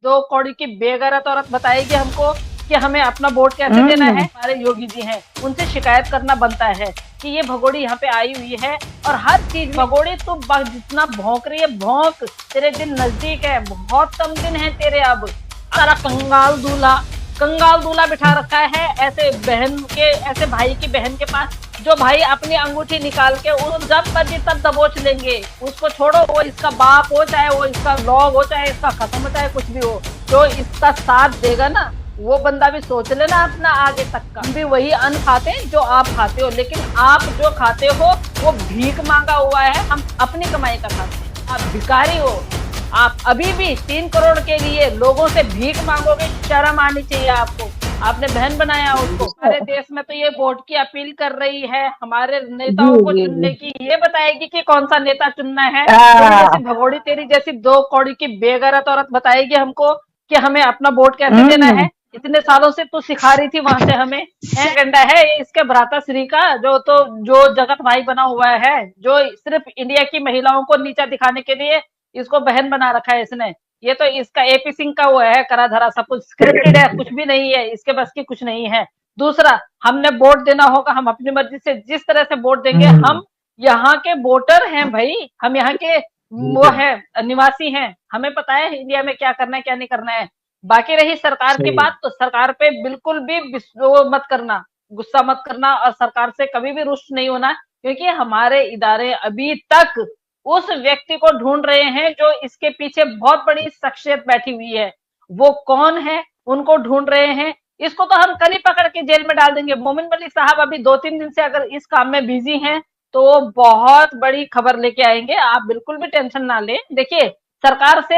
दो कौड़ी की बेगैरत औरत बताएगी हमको कि हमें अपना वोट कैसे देना है। हमारे योगी जी हैं, उनसे शिकायत करना बनता है कि ये भगोड़ी यहाँ पे आई हुई है और हर चीज भगोड़ी तो जितना भौंक रही है भौंक, तेरे दिन नजदीक है, बहुत कम दिन है तेरे अब। सारा कंगाल दूल्हा बिठा रखा है ऐसे बहन के, ऐसे भाई की बहन के पास, जो भाई अपनी अंगूठी निकाल के उस जब मर्जी तब दबोच लेंगे। उसको छोड़ो, वो इसका बाप हो चाहे वो इसका लॉग हो चाहे इसका खत्म हो चाहे कुछ भी हो, जो इसका साथ देगा ना वो बंदा भी सोच लेना अपना आगे तक का। हम भी वही अन्न खाते हैं जो आप खाते हो, लेकिन आप जो खाते हो वो भीख मांगा हुआ है, हम अपनी कमाई का खाते हैं। आप भिखारी हो, आप अभी भी 3 करोड़ के लिए लोगों से भीख मांगोगे, शर्म आनी चाहिए आपको। आपने बहन बनाया उसको। हमारे देश में तो ये वोट की अपील कर रही है हमारे जी नेताओं को जी जी। चुनने की, ये बताएगी कि कौन सा नेता चुनना है। तेरी हाँ। जैसी भगोड़ी, तेरी जैसी 2 कौड़ी की बेगैरत औरत बताएगी हमको कि हमें अपना वोट कैसे देना हम्म। है। इतने सालों से तू सिखा रही थी वहां से हमें। है गंडा है ये इसके भ्राता श्री का, जो जगत भाई बना हुआ है, जो सिर्फ इंडिया की महिलाओं को नीचा दिखाने के लिए इसको बहन बना रखा है इसने। ये तो इसका एपी सिंह का वो है, करा धरा सब कुछ स्क्रिप्टेड है, कुछ भी नहीं है इसके बस की, कुछ नहीं है। दूसरा, हमने वोट देना होगा, हम अपनी मर्जी से जिस तरह से वोट देंगे। हम्म। हम यहाँ के वोटर हैं भाई, हम यहाँ के वो है निवासी हैं, हमें पता है इंडिया में क्या करना है क्या नहीं करना है। बाकी रही सरकार की सही। बात, तो सरकार पे बिल्कुल भी वो मत करना, गुस्सा मत करना, और सरकार से कभी भी रुष्ट नहीं होना, क्योंकि हमारे इदारे अभी तक उस व्यक्ति को ढूंढ रहे हैं जो इसके पीछे बहुत बड़ी शख्सियत बैठी हुई है। वो कौन है उनको ढूंढ रहे हैं। इसको तो हम कल ही पकड़ के जेल में डाल देंगे। मोमिन मलिक साहब अभी 2-3 दिन से अगर इस काम में बिजी हैं तो वो बहुत बड़ी खबर लेके आएंगे, आप बिल्कुल भी टेंशन ना लें। देखिए, सरकार से,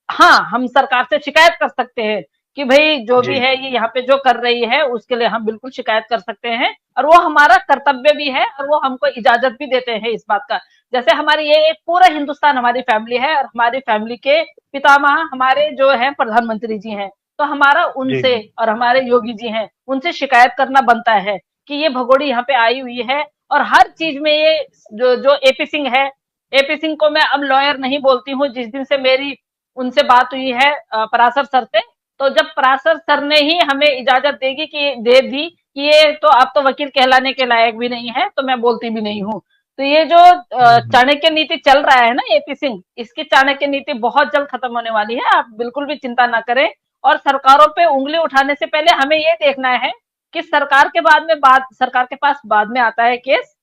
हाँ, हम सरकार से शिकायत कर सकते हैं कि भाई जो भी जी। है ये यहाँ पे जो कर रही है उसके लिए हम बिल्कुल शिकायत कर सकते हैं, और वो हमारा कर्तव्य भी है और वो हमको इजाजत भी देते हैं इस बात का। जैसे हमारी ये एक पूरा हिंदुस्तान हमारी फैमिली है, और हमारी फैमिली के पितामह हमारे जो है प्रधानमंत्री जी हैं, तो हमारा जी उनसे, और हमारे योगी जी हैं उनसे शिकायत करना बनता है कि ये भगोड़ी यहाँ पे आई हुई है। और हर चीज में ये जो जो एपी सिंह है, एपी सिंह को मैं अब लॉयर नहीं बोलती हूँ। जिस दिन से मेरी उनसे बात हुई है पराशर सर से, तो जब पराशर सर ने ही हमें इजाजत देगी कि दे दी कि ये तो अब तो वकील कहलाने के लायक भी नहीं है, तो मैं बोलती भी नहीं हूँ। तो ये जो हम्म। चाणक्य नीति चल रहा है ना एपी सिंह, इसकी चाणक्य नीति बहुत जल्द खत्म होने वाली है, आप बिल्कुल भी चिंता ना करें। और सरकारों पे उंगली उठाने से पहले हमें ये देखना है कि सरकार के बाद में, बाद सरकार के पास बाद में आता है केस,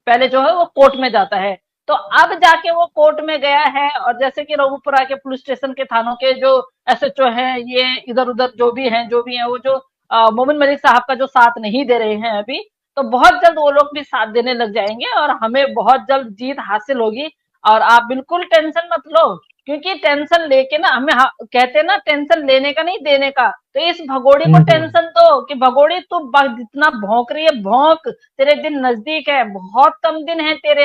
पहले जो है वो कोर्ट में जाता है। तो अब जाके वो कोर्ट में गया है, और जैसे कि रघुपुरा के पुलिस स्टेशन के थानों के जो एसएचओ हैं, ये इधर उधर जो भी हैं वो जो मोमिन मलिक साहब का जो साथ नहीं दे रहे हैं अभी, तो बहुत जल्द वो लोग भी साथ देने लग जाएंगे और हमें बहुत जल्द जीत हासिल होगी। और आप बिल्कुल टेंशन मत लो, क्योंकि टेंशन लेके ना हमें, कहते हैं ना, टेंशन लेने का नहीं देने का। तो इस भगोड़ी को हम्म। टेंशन दो कि भगोड़ी तू जितना भौंक रही है भौंक, तेरे दिन नजदीक है, बहुत कम दिन है तेरे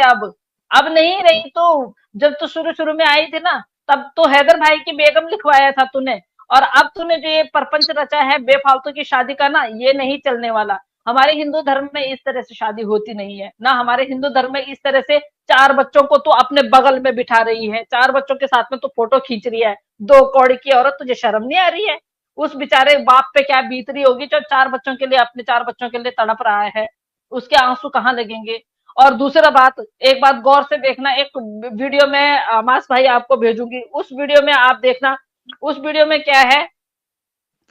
अब नहीं रही तू। जब तू शुरू शुरू में आई थी ना, तब तो हैदर भाई की बेगम लिखवाया था तूने, और अब तूने जो ये परपंच रचा है बेफालतू की शादी का ना, ये नहीं चलने वाला। हमारे हिंदू धर्म में इस तरह से शादी होती नहीं है ना, हमारे हिंदू धर्म में इस तरह से 4 बच्चों को तो अपने बगल में बिठा रही है, 4 बच्चों के साथ में तो फोटो खींच रही है। 2 कौड़ी की औरत, तुझे शर्म नहीं आ रही है? उस बेचारे बाप पे क्या बीत रही होगी जो 4 बच्चों के लिए, अपने 4 बच्चों के लिए तड़प रहा है, उसके आंसू कहाँ लगेंगे? और दूसरा बात, एक बात गौर से देखना, एक वीडियो में मास भाई आपको भेजूंगी, उस वीडियो में आप देखना। उस वीडियो में क्या है,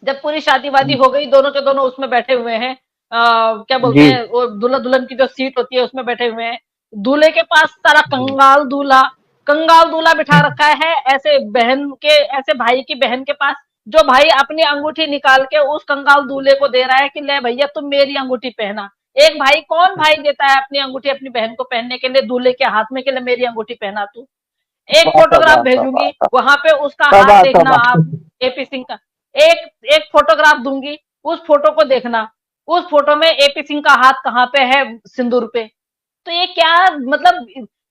जब पूरी शादी वादी हो गई, दोनों के दोनों उसमें बैठे हुए हैं, क्या बोलते जी। हैं, वो दूल्हा दुल्हन की जो सीट होती है उसमें बैठे हुए हैं। दूल्हे के पास सारा जी। कंगाल दूल्हा बिठा रखा है ऐसे बहन के, ऐसे भाई की बहन के पास, जो भाई अपनी अंगूठी निकाल के उस कंगाल दूल्हे को दे रहा है कि ले भैया तुम मेरी अंगूठी पहना। एक भाई, कौन भाई देता है अपनी अंगूठी अपनी बहन को पहनने के लिए दूल्हे के हाथ में, के लिए मेरी अंगूठी पहना तू? एक फोटोग्राफ भेजूंगी, वहां पे उसका हाथ शाबाश देखना शाबाश। आप, एपी सिंह का। एक एक फोटोग्राफ दूंगी, उस फोटो को देखना। उस फोटो में एपी सिंह का हाथ कहाँ पे है? सिंदूर पे। तो ये क्या, मतलब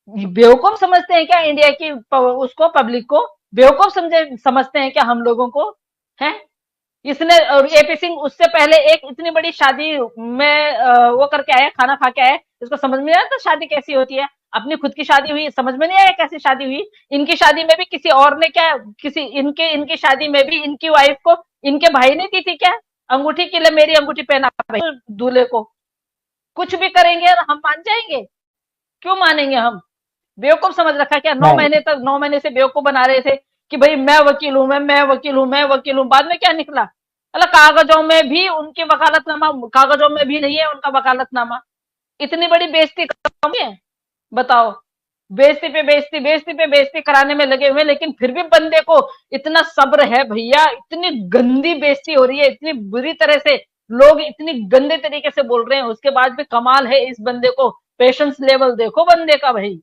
बेवकूफ समझते हैं क्या इंडिया की उसको, पब्लिक को बेवकूफ समझते हैं क्या हम लोगों को? है इसने, और एपी सिंह उससे पहले एक इतनी बड़ी शादी में वो करके आया, खाना खा के आया। इसको समझ में नहीं आता शादी कैसी होती है। अपनी खुद की शादी हुई, समझ में नहीं आया कैसी शादी हुई। इनकी शादी में भी किसी और ने क्या, किसी इनके इनकी शादी में भी इनकी वाइफ को इनके भाई ने दी थी क्या अंगूठी के लिए, मेरी अंगूठी पहना भाई दूल्हे को। कुछ भी करेंगे और हम मान जाएंगे? क्यों मानेंगे हम? बेवकूफ समझ रखा है क्या? नौ नहीं, महीने तक, 9 महीने से बेवकूफ बना रहे थे कि भाई मैं वकील हूं, मैं वकील हूं, मैं वकील हूं। बाद में क्या निकला? अल्लाह, कागजों में भी उनकी वकालतनामा, कागजों में भी नहीं है उनका वकालतनामा। इतनी बड़ी बेइज्जती कम है, बताओ। बेइज्जती पे बेइज्जती, बेइज्जती पे बेइज्जती कराने में लगे हुए, लेकिन फिर भी बंदे को इतना सब्र है भैया। इतनी गंदी बेइज्जती हो रही है, इतनी बुरी तरह से लोग इतनी गंदे तरीके से बोल रहे हैं, उसके बाद भी कमाल है इस बंदे को। पेशेंस लेवल देखो बंदे का भाई,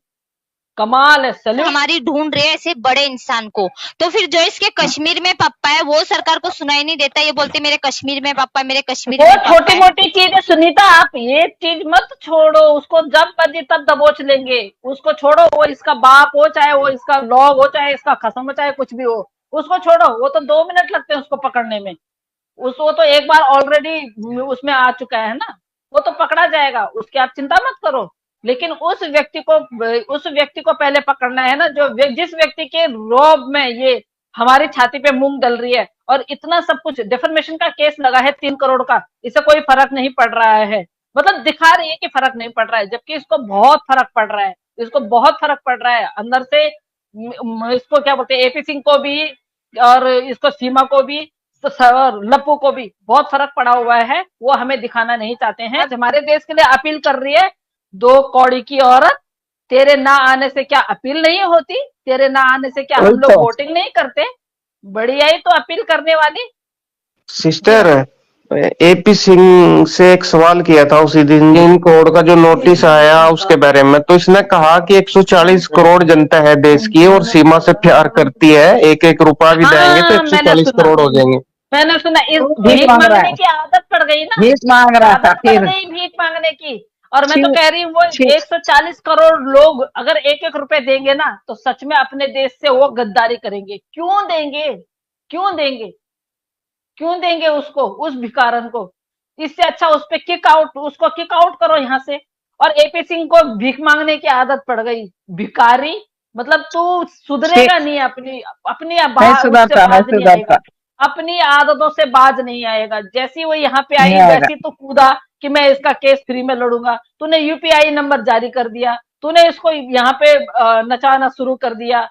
कमाल है, सल्यूट। हमारी ढूंढ रहे हैं ऐसे बड़े इंसान को। तो फिर जो इसके कश्मीर में पापा है वो सरकार को सुनाई नहीं देता, ये बोलते मेरे कश्मीर में पापा है, मेरे कश्मीर वो में पापा छोटी है। मोटी चीज है सुनीता, आप ये चीज मत छोड़ो उसको, जब मर्जी तब दबोच लेंगे। उसको छोड़ो, वो इसका बाप हो, चाहे वो इसका लॉग हो, चाहे इसका खसम हो, चाहे कुछ भी हो, उसको छोड़ो। वो तो 2 मिनट लगते हैं उसको पकड़ने में। उस वो तो एक बार ऑलरेडी उसमें आ चुका है ना, वो तो पकड़ा जाएगा, उसकी आप चिंता मत करो। लेकिन उस व्यक्ति को पहले पकड़ना है ना, जो जिस व्यक्ति के रौब में ये हमारी छाती पे मूंग डल रही है। और इतना सब कुछ डिफर्मेशन का केस लगा है 3 करोड़ का, इससे कोई फर्क नहीं पड़ रहा है। मतलब दिखा रही है कि फर्क नहीं पड़ रहा है, जबकि इसको बहुत फर्क पड़ रहा है। इसको बहुत फर्क पड़ रहा है अंदर से। इसको क्या बोलते हैं, एपी सिंह को भी और इसको सीमा को भी, तो सर लप्पू को भी बहुत फर्क पड़ा हुआ है। वो हमें दिखाना नहीं चाहते हैं। आज हमारे देश के लिए अपील कर रही है, 2 कौड़ी की औरत। तेरे ना आने से क्या अपील नहीं होती? तेरे ना आने से क्या वही हम लोग तो वोटिंग नहीं करते? बढ़िया ही तो अपील करने वाली। जी सिस्टर, एपी सिंह से एक सवाल किया था उसी दिन जिन करोड़ का जो नोटिस आया उसके बारे में, तो इसने कहा कि 140 करोड़ जनता है देश की और सीमा से प्यार करती है, एक एक रुपया भी देंगे तो हाँ, मैंने 140 सुना, करोड़ हो जाएंगे। इस भीख भीख मांग रहा मांगने है, की आदत पड़ गई ना। भीख मांग रहा था आदत पड़ फिर गई भीख मांगने की। और मैं तो छिल कह रही हूँ, वो छिल 140 करोड़ लोग अगर एक एक रुपए देंगे ना, तो सच में अपने देश से वो गद्दारी करेंगे। क्यों देंगे? क्यों देंगे? क्यों देंगे उसको, उस भिकारन को? इससे अच्छा उस पे किक आउट, उसको किक आउट करो यहाँ से। और एपी सिंह को भीख मांगने की आदत पड़ गई, भिखारी। मतलब तू छि- सुधरेगा नहीं, अपनी अपनी नहीं उससे सुधरता, नहीं बाज नहीं आएगा। सुधरता, अपनी आदतों से बाज नहीं आएगा। जैसी वो यहाँ पे नहीं आई, आएगा। वैसी तो कूदा कि मैं इसका केस फ्री में लड़ूंगा। तूने यूपीआई नंबर जारी कर दिया, तूने इसको यहाँ पे नचाना शुरू कर दिया।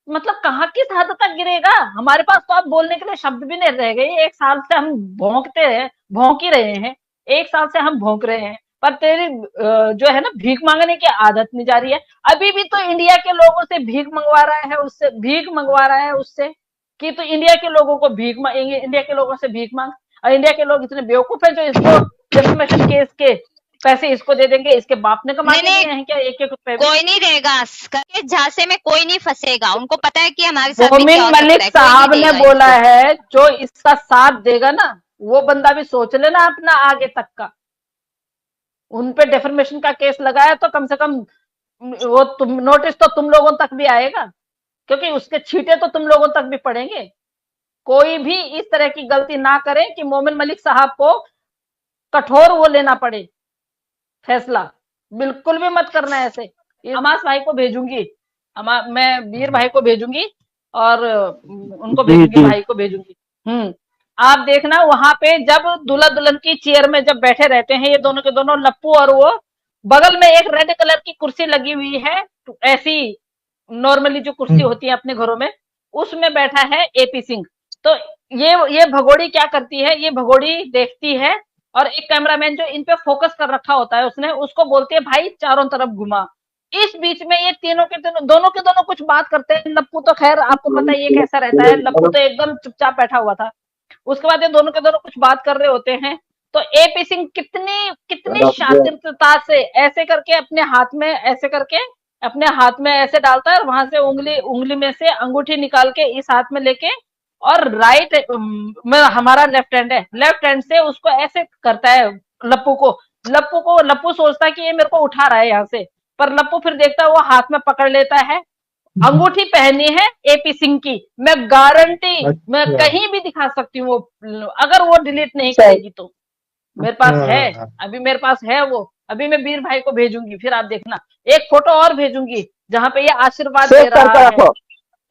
मतलब कहाँ किस हद तक गिरेगा? हमारे पास तो अब बोलने के लिए शब्द भी नहीं रह गए। 1 साल से हम भौंकते हैं, भौंक ही रहे हैं। 1 साल से हम भौंक रहे हैं, पर तेरी जो है ना भीख मांगने की आदत नहीं जा रही है। अभी भी तो इंडिया के लोगों से भीख मंगवा रहा है, उससे भीख मंगवा रहा है उससे, कि तो इंडिया के लोगों को भीख मांगेंगे, इंडिया के लोगों से भीख मांग। और इंडिया के लोग इतने बेवकूफ है जो इसको डिफेमेशन केस के पैसे इसको दे देंगे। इसके बाप ने कमा नहीं के नहीं, दिए हैं क्या एक एक रुपए भी? कोई नहीं रहेगा, के झांसे में कोई नहीं फंसेगा, उनको पता है कि हमारे साथ भी क्या मोमिन हो सकता मलिक है, कोई नहीं साहब ने देगा बोला इसको। है, जो इसका साथ देगा ना, वो बंदा भी सोच लेना अपना आगे तक का। उन पे डेफर्मेशन का केस लगाया तो कम से कम वो तुम नोटिस तो तुम लोगों तक भी आएगा, क्योंकि उसके छींटे तो तुम लोगों तक भी पड़ेंगे। कोई भी इस तरह की गलती ना करे कि मोमिन मलिक साहब को कठोर वो लेना पड़े फैसला। बिल्कुल भी मत करना ऐसे। अमास भाई को भेजूंगी, मैं वीर भाई को भेजूंगी, और उनको जी भेजूंगी, जी। भाई को भेजूंगी। आप देखना वहां पे जब दूल्हा दुल्हन की चेयर में जब बैठे रहते हैं ये दोनों के दोनों, लप्पू और वो, बगल में एक रेड कलर की कुर्सी लगी हुई है, ऐसी नॉर्मली जो कुर्सी होती है अपने घरों में, उसमें बैठा है एपी सिंह। तो ये भगोड़ी क्या करती है, ये भगोड़ी देखती है, और एक कैमरामैन जो इन पे फोकस कर रखा होता है उसने, उसको बोलती है भाई चारों तरफ घुमा। इस बीच में ये तीनों के तीनों, दोनों के दोनों कुछ बात करते हैं। लप्पू तो खैर आपको पता है ये कैसा रहता है, लप्पू तो एकदम चुपचाप बैठा हुआ था। उसके बाद ये दोनों के दोनों कुछ बात कर रहे होते हैं। तो एपी सिंह कितनी कितनी शातिरता से ऐसे करके अपने हाथ में, ऐसे करके अपने हाथ में ऐसे डालता है, और वहां से उंगली उंगली में से अंगूठी निकाल के इस हाथ में लेके, और राइट में हमारा लेफ्ट हैंड है, लेफ्ट हैंड से उसको ऐसे करता है लप्पू को। लप्पू सोचता है कि ये मेरे को उठा रहा है यहाँ से, पर लप्पू फिर देखता है वो हाथ में पकड़ लेता है। अंगूठी पहनी है एपी सिंह की, मैं गारंटी, मैं अच्छा, कहीं भी दिखा सकती हूँ वो, अगर वो डिलीट नहीं सही करेगी तो। मेरे पास है, अभी मेरे पास है वो, अभी मैं वीर भाई को भेजूंगी, फिर आप देखना। एक फोटो और भेजूंगी जहाँ पे ये आशीर्वाद दे सेव रहा करके है, रखो,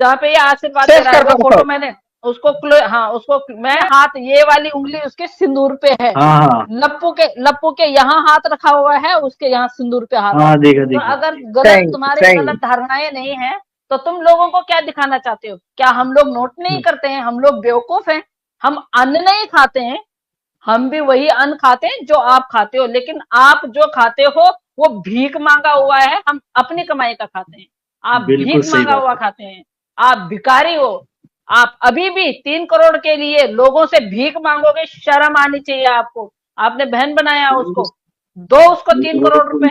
जहाँ पे ये आशीर्वाद दे सेव रहा है, वो करके फोटो रखो। मैंने उसको हाँ उसको मैं हाथ, ये वाली उंगली उसके सिंदूर पे है, हाँ हाँ लप्पू के यहाँ हाथ रखा हुआ है, उसके यहाँ सिंदूर पे हाथ है। हाँ, देखा तो देखा। अगर गलत सही तुम्हारे सही। गलत धारणाएं नहीं है तो तुम लोगों को क्या दिखाना चाहते हो? क्या हम लोग नोट नहीं करते हैं? हम लोग बेवकूफ हैं? हम अन्न नहीं खाते हैं? हम भी वही अन्न खाते हैं जो आप खाते हो, लेकिन आप जो खाते हो वो भीख मांगा हुआ है, हम अपनी कमाई का खाते हैं। आप बिल्कुल भीख सही मांगा बात हुआ है। खाते हैं, आप भिखारी हो। आप अभी भी 3 करोड़ के लिए लोगों से भीख मांगोगे, शर्म आनी चाहिए आपको। आपने बहन बनाया उसको, दो उसको 3 करोड़ रुपए।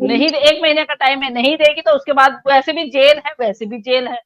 नहीं, 1 महीने का टाइम है, नहीं देगी तो उसके बाद वैसे भी जेल है, वैसे भी जेल है।